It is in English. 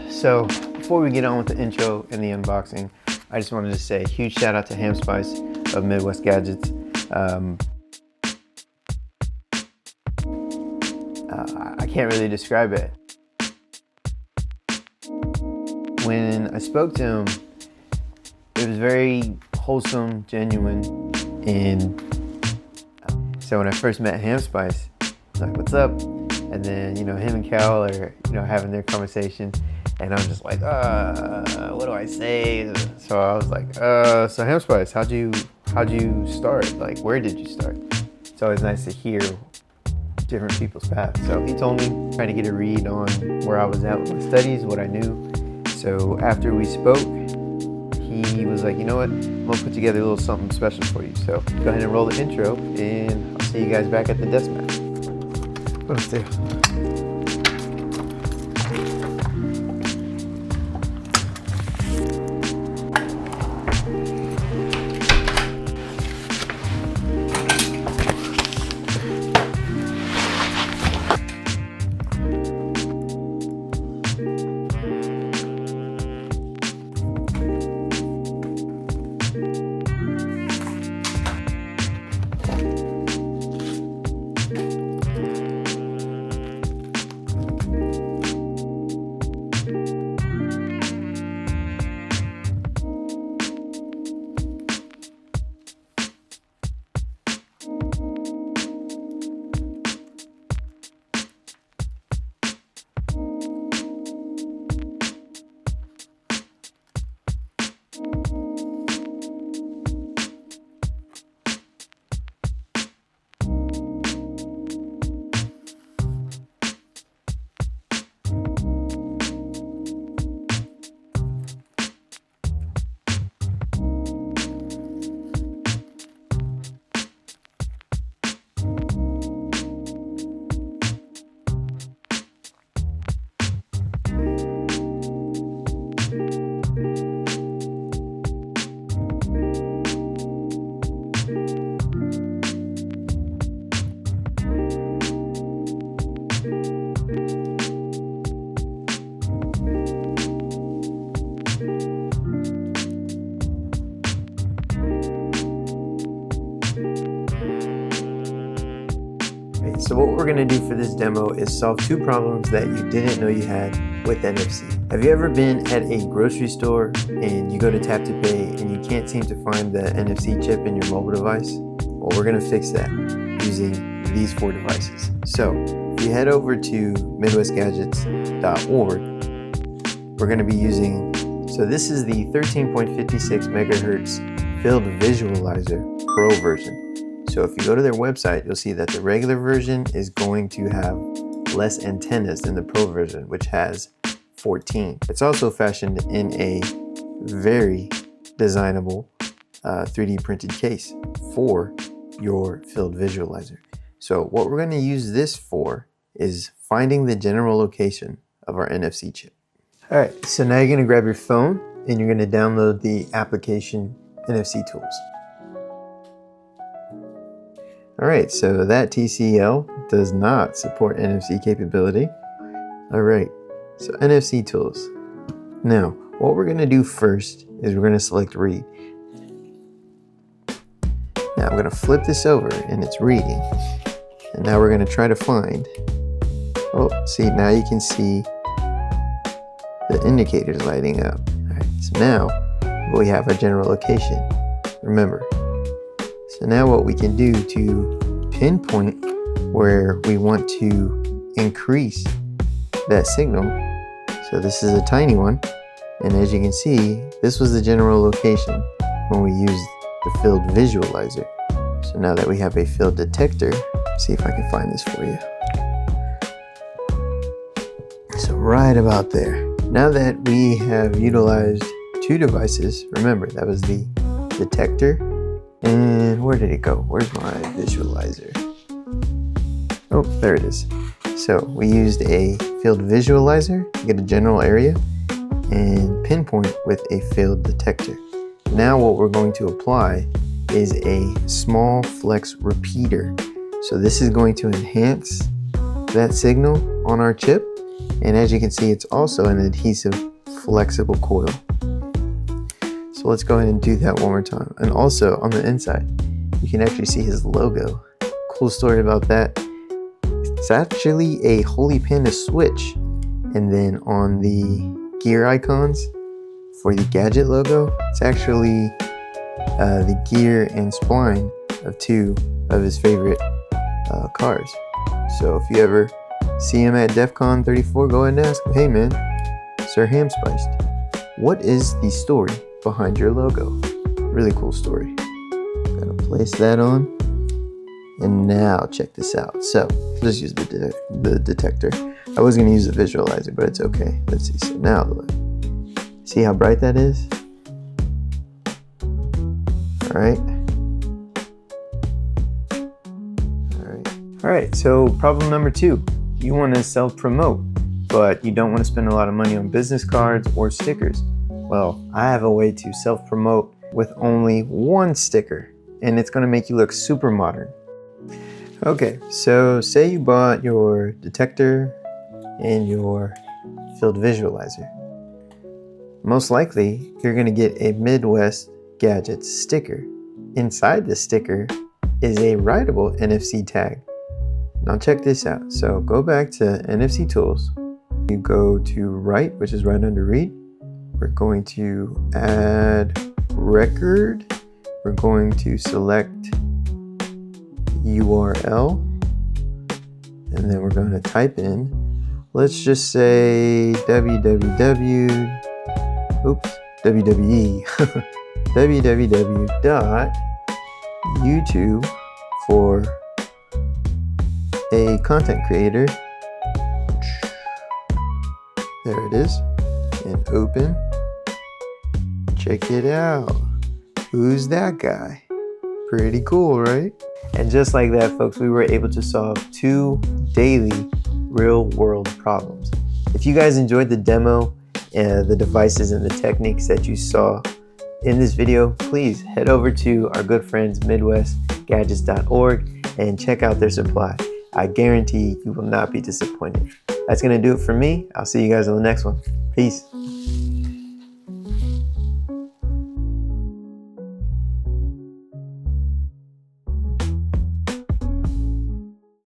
So before we get on with the intro and the unboxing, I just wanted to say a huge shout out to Hamspice of Midwest Gadgets. I can't really describe it. When I spoke to him, it was very wholesome, genuine, and so when I first met Hamspice, I was like, "What's up?" And then, him and Cal are, having their conversation, and I'm just like, what do I say? So I was like, so Hamspice, how'd you start? Like, where did you start? It's always nice to hear different people's paths. So he told me, trying to get a read on where I was at with my studies, what I knew. So after we spoke, he was like, you know what, I'm gonna put together a little something special for you. So go ahead and roll the intro, and I'll see you guys back at the desk mat. Let's do. So what we're gonna do for this demo is solve two problems that you didn't know you had with NFC. Have you ever been at a grocery store and you go to tap to pay and you can't seem to find the NFC chip in your mobile device? Well, we're gonna fix that using these four devices. So if you head over to midwestgadgets.org, we're gonna be using, so this is the 13.56 megahertz field visualizer Pro version. So if you go to their website, you'll see that the regular version is going to have less antennas than the Pro version, which has 14. It's also fashioned in a very designable 3D printed case for your field visualizer. So what we're going to use this for is finding the general location of our NFC chip. All right, so now you're going to grab your phone and you're going to download the application NFC Tools. All right, so that TCL does not support NFC capability. All right, so NFC Tools. Now, what we're gonna do first is we're gonna select Read. Now I'm gonna flip this over and it's reading. And now we're gonna try to find, oh, see, now you can see the indicators lighting up. All right, so now we have our general location, remember. So now what we can do to pinpoint where we want to increase that signal. So this is a tiny one. And as you can see, this was the general location when we used the field visualizer. So now that we have a field detector, see if I can find this for you. So right about there. Now that we have utilized two devices, remember that was the detector. And where did it go? Where's my visualizer? Oh, there it is. So we used a field visualizer to get a general area and pinpoint with a field detector. Now what we're going to apply is a small flex repeater. So this is going to enhance that signal on our chip And as you can see, it's also an adhesive flexible coil. So let's go ahead and do that one more time. And also on the inside, you can actually see his logo. Cool story about that. It's actually a Holy Panda switch. And then on the gear icons for the gadget logo, it's actually the gear and spline of two of his favorite cars. So if you ever see him at DEF CON 34, go ahead and ask him, hey man, Sir HamSpiced, what is the story behind your logo? Really cool story. Gotta place that on. And now check this out. So let's use the detector. I was gonna use the visualizer, but it's okay. Let's see. So now look. See how bright that is? All right. All right, so problem number 2. You want to self-promote, but you don't want to spend a lot of money on business cards or stickers. Well, I have a way to self-promote with only one sticker, and it's going to make you look super modern. Okay, so say you bought your detector and your field visualizer. Most likely, you're going to get a Midwest Gadgets sticker. Inside the sticker is a writable NFC tag. Now check this out. So go back to NFC Tools. You go to Write, which is right under Read. We're going to add record. We're going to select URL. And then we're going to type in, let's just say WWE www.youtube for a content creator. There it is. And open. Check it out. Who's that guy? Pretty cool, right? And just like that, folks, we were able to solve 2 daily real-world problems. If you guys enjoyed the demo, the devices and the techniques that you saw in this video, please head over to our good friends MidwestGadgets.org and check out their supply. I guarantee you will not be disappointed. That's going to do it for me. I'll see you guys on the next one. Peace.